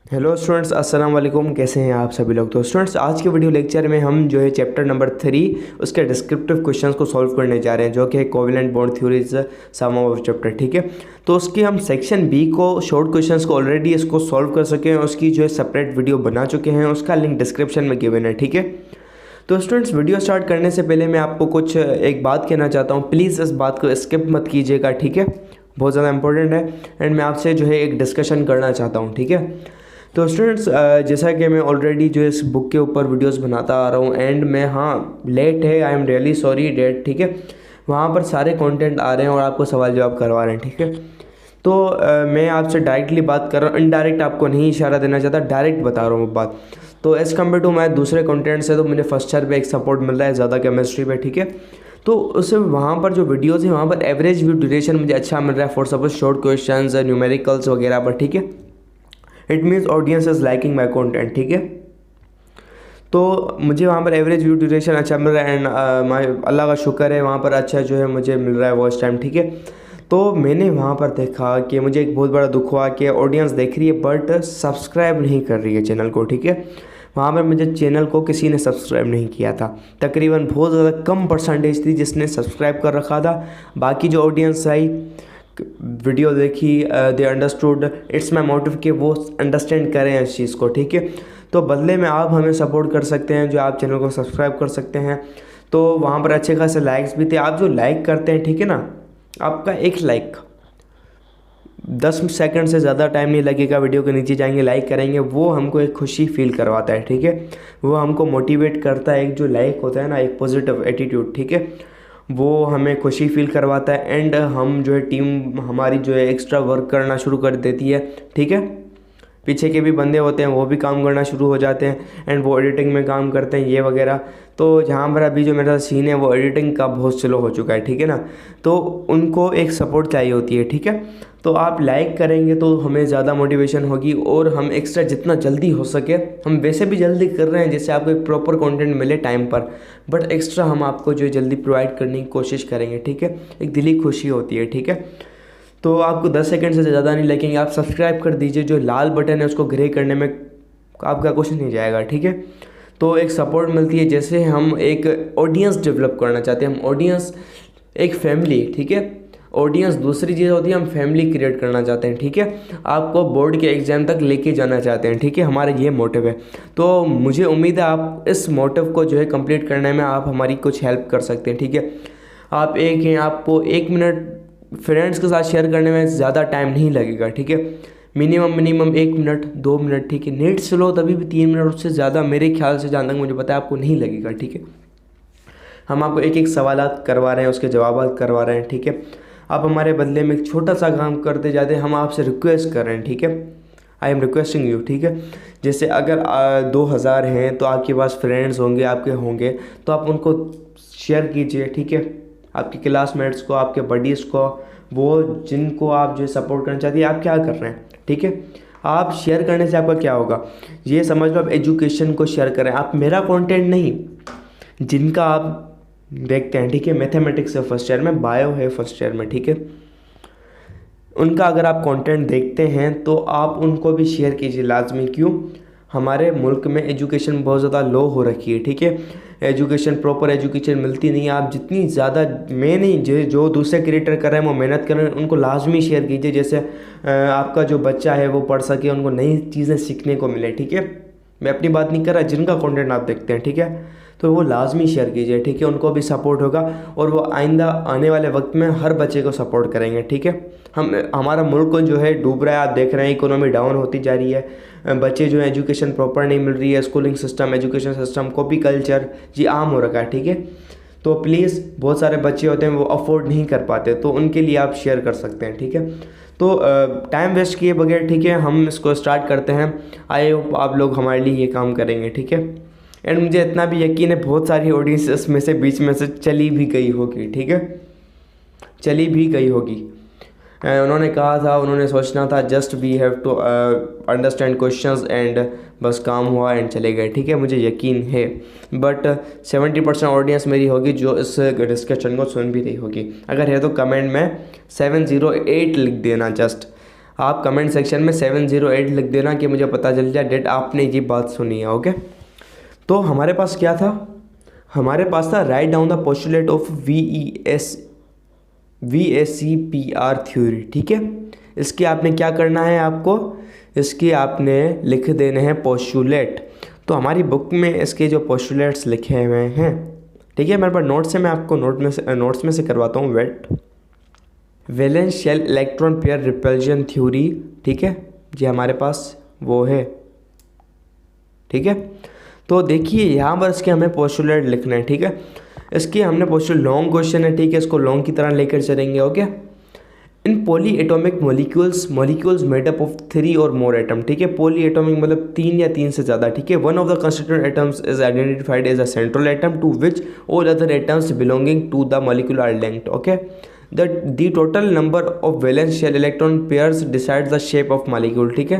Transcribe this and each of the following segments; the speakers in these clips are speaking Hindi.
हेलो स्टूडेंट्स, अस्सलाम वालेकुम। कैसे हैं आप सभी लोग। तो स्टूडेंट्स, आज के वीडियो लेक्चर में हम जो है चैप्टर नंबर 3 उसके डिस्क्रिप्टिव क्वेश्चंस को सॉल्व करने जा रहे हैं, जो कि है covalent bond theories some of chapter. ठीक है, तो उसकी हम सेक्शन बी को शॉर्ट क्वेश्चंस को ऑलरेडी इसको सॉल्व कर सके हैं, उसकी जो है सेपरेट वीडियो बना चुके हैं, उसका लिंक डिस्क्रिप्शन में गिवन है। ठीक है, तो स्टूडेंट्स, वीडियो स्टार्ट करने से पहले मैं आपको कुछ एक बात कहना चाहता हूँ। प्लीज़ इस बात को स्किप मत कीजिएगा। ठीक है, बहुत ज़्यादा इंपॉर्टेंट है एंड मैं आपसे जो है एक डिस्कशन करना चाहता हूँ। ठीक है, तो स्टूडेंट्स, जैसा कि मैं ऑलरेडी जो इस बुक के ऊपर वीडियोस बनाता आ रहा हूँ एंड मैं लेट है, I am really sorry that. ठीक है, वहाँ पर सारे कंटेंट आ रहे हैं और आपको सवाल जवाब करवा रहे हैं। ठीक है, तो मैं आपसे डायरेक्टली बात कर रहा हूँ, इनडायरेक्ट आपको नहीं इशारा देना चाहता, डायरेक्ट बता रहा हूँ बात। तो एज़ कम्पेयर टू मैं दूसरे कंटेंट से, तो मुझे फर्स्ट ईयर पे एक सपोर्ट मिल रहा है ज़्यादा केमिस्ट्री पे। ठीक है, तो उससे वहाँ पर जो वीडियोज़ हैं वहाँ पर एवरेज व्यू ड्यूरेशन मुझे अच्छा मिल रहा है for suppose short question, numericals वगैरह पर। ठीक है, it means audience is liking my content. ठीक है, तो मुझे वहाँ पर एवरेज व्यू ड्यूरेशन अच्छा मिल रहा है एंड माई अल्लाह का शुक्र है, वहाँ पर अच्छा जो है मुझे मिल रहा है वॉच टाइम। ठीक है, तो मैंने वहाँ पर देखा कि मुझे एक बहुत बड़ा दुख हुआ कि ऑडियंस देख रही है बट सब्सक्राइब नहीं कर रही है चैनल को। ठीक है, वहाँ पर मुझे चैनल को किसी ने सब्सक्राइब नहीं किया था, तकरीबन बहुत ज़्यादा कम परसेंटेज थी जिसने सब्सक्राइब कर रखा था। बाकी जो ऑडियंस आई, वीडियो देखी, they understood it's my motive कि वो अंडरस्टैंड करें इस चीज़ को। ठीक है, तो बदले में आप हमें सपोर्ट कर सकते हैं, जो आप चैनल को सब्सक्राइब कर सकते हैं। तो वहाँ पर अच्छे खासे लाइक्स भी थे। आप जो लाइक करते हैं, ठीक है ना, आपका एक लाइक 10 सेकंड से ज़्यादा टाइम नहीं लगेगा, वीडियो के नीचे जाएंगे, लाइक करेंगे, वो हमको एक खुशी फील करवाता है। ठीक है, वो हमको मोटिवेट करता है। एक जो लाइक होता है ना, एक पॉजिटिव एटीट्यूड, ठीक है, वो हमें खुशी फील करवाता है एंड हम जो है टीम हमारी जो है एक्स्ट्रा वर्क करना शुरू कर देती है। ठीक है, पीछे के भी बंदे होते हैं वो भी काम करना शुरू हो जाते हैं एंड वो एडिटिंग में काम करते हैं ये वगैरह। तो जहाँ पर अभी जो मेरा सीन है वो एडिटिंग का बहुत स्लो हो चुका है। ठीक है ना, तो उनको एक सपोर्ट चाहिए होती है। ठीक है, तो आप लाइक करेंगे तो हमें ज़्यादा मोटिवेशन होगी और हम एक्स्ट्रा जितना जल्दी हो सके, हम वैसे भी जल्दी कर रहे हैं जैसे आपको एक प्रॉपर कंटेंट मिले टाइम पर, बट एक्स्ट्रा हम आपको जो है जल्दी प्रोवाइड करने की कोशिश करेंगे। ठीक है, एक दिली खुशी होती है। ठीक है, तो आपको 10 सेकंड से ज़्यादा नहीं लगेंगे, आप सब्सक्राइब कर दीजिए। जो लाल बटन है उसको ग्रे करने में आपका कुछ नहीं जाएगा। ठीक है, तो एक सपोर्ट मिलती है। जैसे हम एक ऑडियंस डेवलप करना चाहते हैं, हम ऑडियंस एक फैमिली, ठीक है, ऑडियंस दूसरी चीज़ होती है, हम फैमिली क्रिएट करना चाहते हैं। ठीक है, आपको बोर्ड के एग्ज़ाम तक लेके जाना चाहते हैं। ठीक है, हमारा ये मोटिव है। तो मुझे उम्मीद है आप इस मोटिव को जो है कंप्लीट करने में आप हमारी कुछ हेल्प कर सकते हैं। ठीक है, आप एक हैं, आपको 1 मिनट फ्रेंड्स के साथ शेयर करने में ज़्यादा टाइम नहीं लगेगा। ठीक है, मिनिमम 1 मिनट 2 मिनट। ठीक है, नेट स्लो तभी भी 3 मिनट, उससे ज़्यादा मेरे ख्याल से जहाँ तक मुझे पता है आपको नहीं लगेगा। ठीक है, हम आपको एक एक सवालात करवा रहे हैं, उसके जवाब करवा रहे हैं। ठीक है, आप हमारे बदले में एक छोटा सा काम करते जाते हैं, हम आपसे रिक्वेस्ट कर रहे हैं। ठीक है, आई एम रिक्वेस्टिंग यू। ठीक है, जैसे अगर 2000 हैं तो आपके पास फ्रेंड्स होंगे, आपके होंगे, तो आप उनको शेयर कीजिए। ठीक है, आपके क्लासमेट्स को, आपके बडीज़ को, वो जिनको आप जो सपोर्ट करना चाहती है। आप क्या कर रहे हैं, ठीक है, आप शेयर करने से आपका क्या होगा, ये समझ लो आप एजुकेशन को शेयर करें। आप मेरा कंटेंट नहीं, जिनका आप देखते हैं, ठीक है, मैथमेटिक्स है फर्स्ट ईयर में, बायो है फर्स्ट ईयर में, ठीक है, उनका अगर आप कंटेंट देखते हैं तो आप उनको भी शेयर कीजिए लाजमी। क्यों, हमारे मुल्क में एजुकेशन बहुत ज़्यादा लो हो रखी है। ठीक है, एजुकेशन, प्रॉपर एजुकेशन मिलती नहीं है। आप जितनी ज़्यादा, मैं नहीं, जो दूसरे क्रिएटर कर रहे हैं वो मेहनत कर रहे हैं, उनको लाजमी शेयर कीजिए, जैसे आपका जो बच्चा है वो पढ़ सके, उनको नई चीज़ें सीखने को मिले। ठीक है, मैं अपनी बात नहीं कर रहा, जिनका कंटेंट आप देखते हैं, ठीक है, तो वो लाजमी शेयर कीजिए। ठीक है, उनको भी सपोर्ट होगा और वो आइंदा आने वाले वक्त में हर बच्चे को सपोर्ट करेंगे। ठीक है, हमारा मुल्क जो है डूब रहा है, आप देख रहे हैं, इकोनॉमी डाउन होती जा रही है, बच्चे जो है एजुकेशन प्रॉपर नहीं मिल रही है, schooling system, education system, copy culture जी आम हो रखा है। ठीक है, तो प्लीज़, बहुत सारे बच्चे होते हैं वो अफोर्ड नहीं कर पाते, तो उनके लिए आप शेयर कर सकते हैं। ठीक है, तो टाइम वेस्ट किए बगैर, ठीक है, हम इसको स्टार्ट करते हैं। आई होप आप लोग हमारे लिए ये काम करेंगे। ठीक है, एंड मुझे इतना भी यकीन है बहुत सारी ऑडियंस इसमें से बीच में से चली भी गई होगी। ठीक है, चली भी गई होगी। उन्होंने कहा था, उन्होंने सोचना था just we have to understand questions and बस काम हुआ एंड चले गए। ठीक है, मुझे यकीन है, बट 70% ऑडियंस मेरी होगी जो इस डिस्कशन को सुन भी रही होगी। अगर है तो कमेंट में 708 लिख देना जस्ट। आप कमेंट सेक्शन में 708 लिख देना कि मुझे पता चल जाए डेट आपने ये बात सुनी है। ओके, तो हमारे पास क्या था, हमारे पास था write down the postulate of VSEPR theory. ठीक है, इसकी आपने क्या करना है, आपको इसकी आपने लिख देने हैं पोस्टुलेट। तो हमारी बुक में इसके जो पोस्टुलेट्स लिखे हुए हैं, ठीक है, मेरे पास नोट्स है, मैं आपको नोट्स में से करवाता हूँ। Valence shell electron pair repulsion theory, ठीक है, ये हमारे पास वो है। ठीक है, तो देखिए यहाँ पर इसके हमें पोस्टुलेट लिखना है। ठीक है, इसकी हमने पोस्टुलेट लॉन्ग क्वेश्चन है, ठीक है, इसको लॉन्ग की तरह लेकर चलेंगे। Okay, in poly atomic molecules made up of 3 और मोर एटम। ठीक है, पॉली एटॉमिक मतलब 3 या 3 से ज़्यादा। ठीक है, one of the constituent atoms is identified as a central atom to which all other atoms belonging to the molecular length. Okay, the total number of valence shell electron pairs decides the shape of molecule। ठीक है,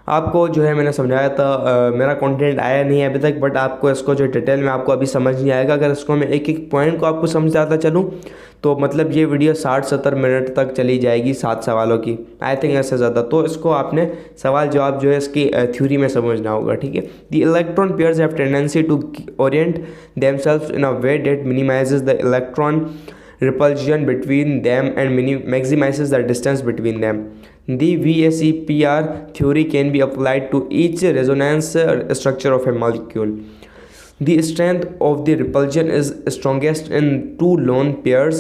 आपको जो है मैंने समझाया था, मेरा कंटेंट आया नहीं है अभी तक, बट आपको इसको जो डिटेल में आपको अभी समझ नहीं आएगा। अगर इसको मैं एक एक पॉइंट को आपको समझाता चलूँ तो मतलब ये वीडियो 60-70 मिनट तक चली जाएगी, 7 सवालों की, आई थिंक ऐसे ज़्यादा। तो इसको आपने सवाल जवाब जो है इसकी थ्योरी में समझना होगा। ठीक है, the electron pairs have tendency to orient themselves in a way that minimises the electron repulsion between them and maximizes the distance between them. The VSEPR theory can be applied to each resonance structure of a molecule. The strength of the repulsion is strongest in 2 lone pairs,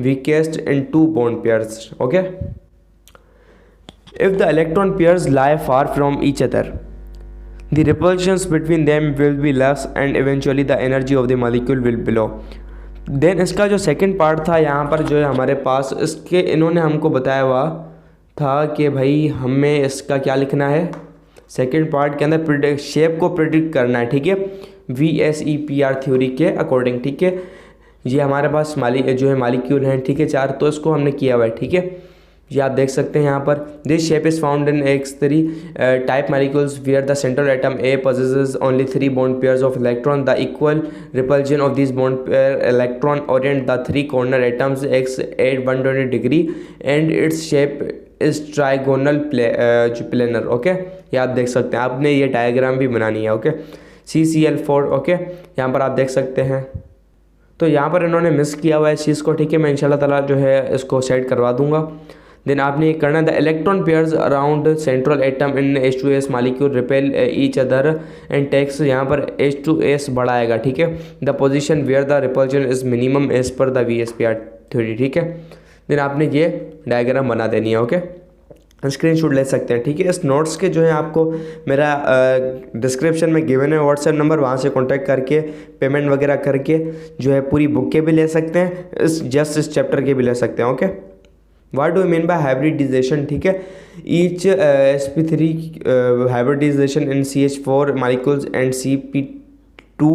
weakest in 2 bond pairs. Okay, if the electron pairs lie far from each other, the repulsions between them will be less and eventually the energy of the molecule will be low. Then इसका जो सेकंड पार्ट था यहाँ पर जो है हमारे पास, इसके इन्होंने हमको बताया हुआ था कि भाई हमें इसका क्या लिखना है, सेकंड पार्ट के अंदर शेप को प्रिडिक्ट करना है। ठीक है, VSEPR थ्योरी के अकॉर्डिंग। ठीक है, ये हमारे पास जो है मॉलिक्यूल हैं, ठीक है, 4, तो इसको हमने किया हुआ है। ठीक है, ये आप देख सकते हैं यहाँ पर, this shape is found in X3 type molecules where the central atom A possesses only 3 bond pairs of electron. The equal repulsion of these bond pair electron orient the 3 corner atoms X at 120 degree and its shape is trigonal planar। Okay, ये आप देख सकते हैं, आपने ये डायग्राम भी बनानी है। Okay, CCl4। ओके, यहाँ पर आप देख सकते हैं, तो यहाँ पर इन्होंने मिस किया हुआ है इस चीज़ को। ठीक है, मैं इंशाल्लाह ताला जो है इसको सेट करवा दूंगा। देन आपने ये करना है, the electron pairs around central atom in H2S molecule repel each other and takes, यहाँ पर H2S बढ़ाएगा। ठीक है, the position where the repulsion is minimum as per the VSEPR theory. ठीक है, देन आपने ये डायग्राम बना देनी है। ओके, स्क्रीनशॉट ले सकते हैं। ठीक है, इस नोट्स के जो है आपको मेरा डिस्क्रिप्शन में गिवन है व्हाट्सएप नंबर, वहाँ से कांटेक्ट करके पेमेंट वगैरह करके जो है पूरी बुक के भी ले सकते हैं, इस चैप्टर के भी ले सकते हैं। Okay, What do you mean by hybridization? ठीक है, each sp3 hybridization in CH4 molecules and CP2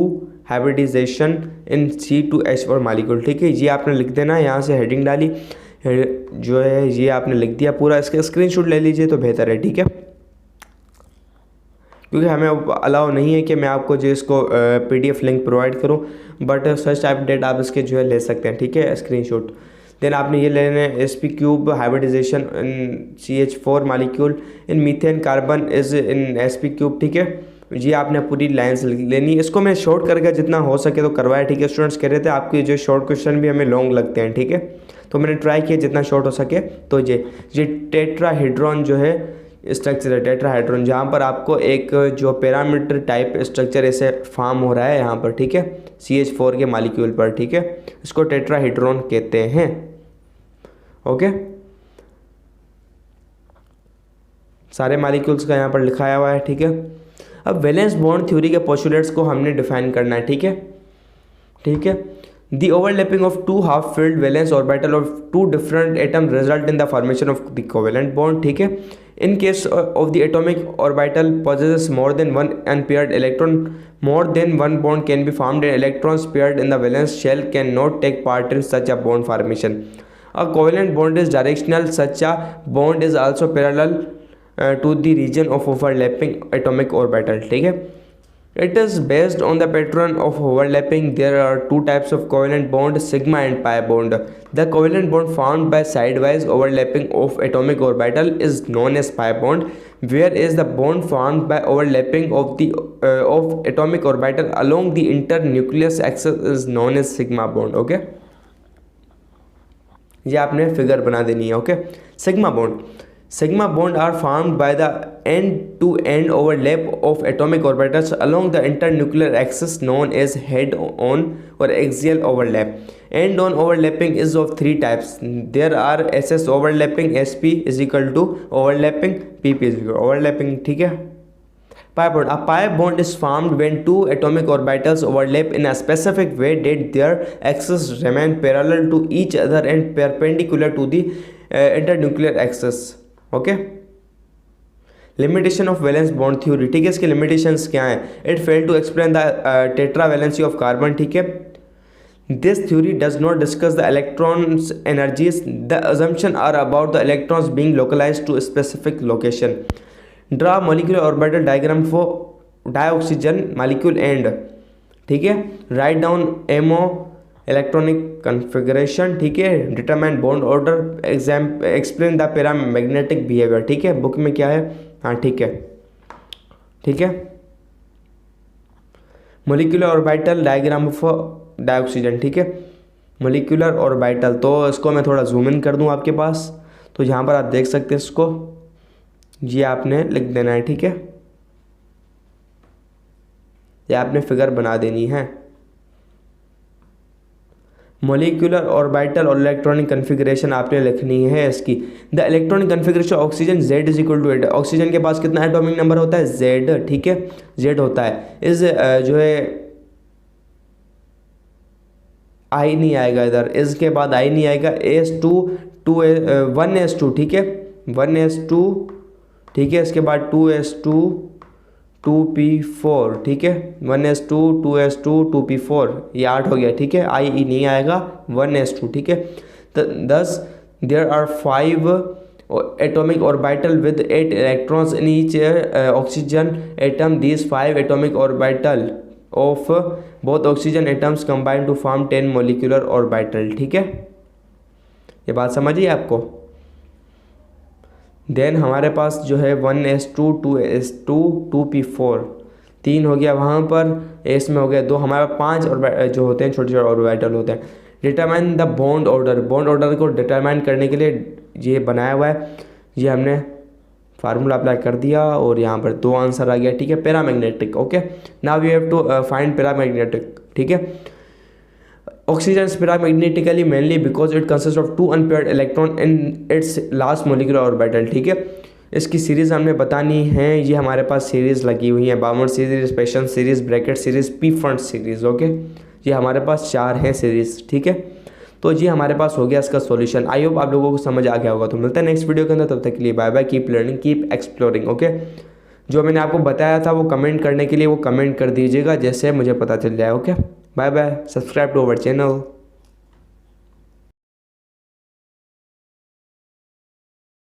hybridization in C2H4 molecule। ठीक है, ये आपने लिख देना, यहाँ से हेडिंग डाली जो है ये आपने लिख दिया पूरा, इसका स्क्रीनशॉट ले लीजिए तो बेहतर है। ठीक है, क्योंकि हमें अलाउ नहीं है कि मैं आपको जो इसको PDF लिंक प्रोवाइड करूँ, बट सच टाइप डेट आप इसके जो है ले सकते हैं। ठीक है, स्क्रीनशॉट। देन आपने ये लेना है sp3 hybridisation in CH4 molecule in methane carbon is in sp3। ठीक है, ये आपने पूरी लाइन्स लेनी है। इसको मैं शॉर्ट करके जितना हो सके तो करवाया। ठीक है, स्टूडेंट्स कह रहे थे आपके जो शॉर्ट क्वेश्चन भी हमें लॉन्ग लगते हैं। ठीक है, तो मैंने ट्राई किया जितना शॉर्ट हो सके। तो ये टेट्राहेड्रॉन जो है स्ट्रक्चर है, टेट्राहेड्रॉन, जहाँ पर आपको एक जो पैरामीटर टाइप स्ट्रक्चर ऐसे फॉर्म हो रहा है यहाँ पर। ठीक है, CH4 के मॉलिक्यूल पर। ठीक है, इसको टेट्राहेड्रॉन कहते हैं। ओके, सारे मॉलिक्यूल्स का यहाँ पर लिखाया हुआ है। ठीक है, अब वैलेंस बॉन्ड थ्योरी के पोस्टुलेट्स को हमने डिफाइन करना है। ठीक है, ठीक है, the overlapping of 2 half filled valence orbital of 2 different atom result in the formation of the covalent bond. ठीक है, in case of the atomic orbital possesses more than one unpaired electron, more than one bond can be formed and electrons paired in the valence shell cannot take part in such a bond formation. A covalent bond is directional. Such a bond is also parallel to the region of overlapping atomic orbital। ठीक है, It is based on the pattern of overlapping. There are two types of covalent bond, sigma and pi bond. The covalent bond found by sidewise overlapping of atomic orbital is known as pi bond, whereas the bond found by overlapping of atomic orbital along the internucleus axis is known as sigma bond. Okay, ये आपने फिगर बना देनी है. Okay, sigma bond are formed by the end to end overlap of atomic orbitals along the internuclear axis known as head on or axial overlap. End on overlapping is of three types. There are SS overlapping, SP is equal to overlapping, PP is equal to overlapping. ठीक है. Pi bond. A pi bond is formed when two atomic orbitals overlap in a specific way that their axes remain parallel to each other and perpendicular to the internuclear axis. Okay. Limitation of valence bond theory. ठीक है, इसके लिमिटेशंस क्या हैं? It fail to explain the tetra valency of carbon. ठीक है, this theory does not discuss the electrons energies. The assumption are about the electrons being localised to specific location. Draw molecular orbital diagram for dioxygen molecule and. ठीक है, write down MO electronic configuration. ठीक है, determine bond order, explain the paramagnetic behaviour. ठीक है, बुक में क्या है? हाँ, ठीक है. Molecular orbital diagram for dioxygen. ठीक है, मोलिकुलर ऑर्बिटल. तो इसको मैं थोड़ा जूम इन कर दूं आपके पास, तो यहाँ पर आप देख सकते हैं इसको. ये आपने लिख देना है. ठीक है, ये आपने फिगर बना देनी है. मोलिकुलर ऑर्बिटल और इलेक्ट्रॉनिक कन्फिग्रेशन आपने लिखनी है इसकी. The electronic configuration oxygen Z is equal to 8. Oxygen के पास कितना एटॉमिक नंबर होता है? Z. ठीक है, Z होता है. इस जो है I नहीं आएगा इधर, इसके बाद I नहीं आएगा. S2 1s2. ठीक है, 1s2. ठीक है, इसके बाद 2s2 2p4. ठीक है, 1s2 2s2 2p4, ये 8 हो गया. ठीक है, I E नहीं आएगा, 1s2. ठीक है, thus there are 5 atomic orbital with 8 electrons in each oxygen atom. These 5 atomic orbital of both oxygen atoms combine to form 10 molecular orbital. ठीक है, ये बात समझिए आपको. देन हमारे पास जो है 1s2 2s2 2p4, 3 हो गया वहाँ पर. एस में हो गया 2. हमारे 5 जो होते हैं छोटे छोटे ऑर्बिटल होते हैं. Determine the bond order. Bond order को डिटरमाइन करने के लिए ये बनाया हुआ है. ये हमने फार्मूला अप्लाई कर दिया और यहाँ पर 2 आंसर आ गया. ठीक है, paramagnetic. Okay, now we have to find paramagnetic. ठीक है, oxygen is paramagnetically mainly because it consists of 2 unpaired electron in its last molecular orbital. ठीक है, इसकी सीरीज़ हमने बतानी है. ये हमारे पास सीरीज़ लगी हुई है, bound series, special series, bracket series, P fund series. Okay, ये हमारे पास 4 हैं सीरीज़. ठीक है, तो ये हमारे पास हो गया इसका सॉल्यूशन. आई होप आप लोगों को समझ आ गया होगा. तो मिलता है नेक्स्ट वीडियो के अंदर, तब तक के लिए bye bye. Keep learning, keep exploring. Okay, जो मैंने आपको बताया था वो कमेंट करने के लिए वो कमेंट कर दीजिएगा, जैसे मुझे पता चल जाए. Okay, bye bye. Subscribe to our channel.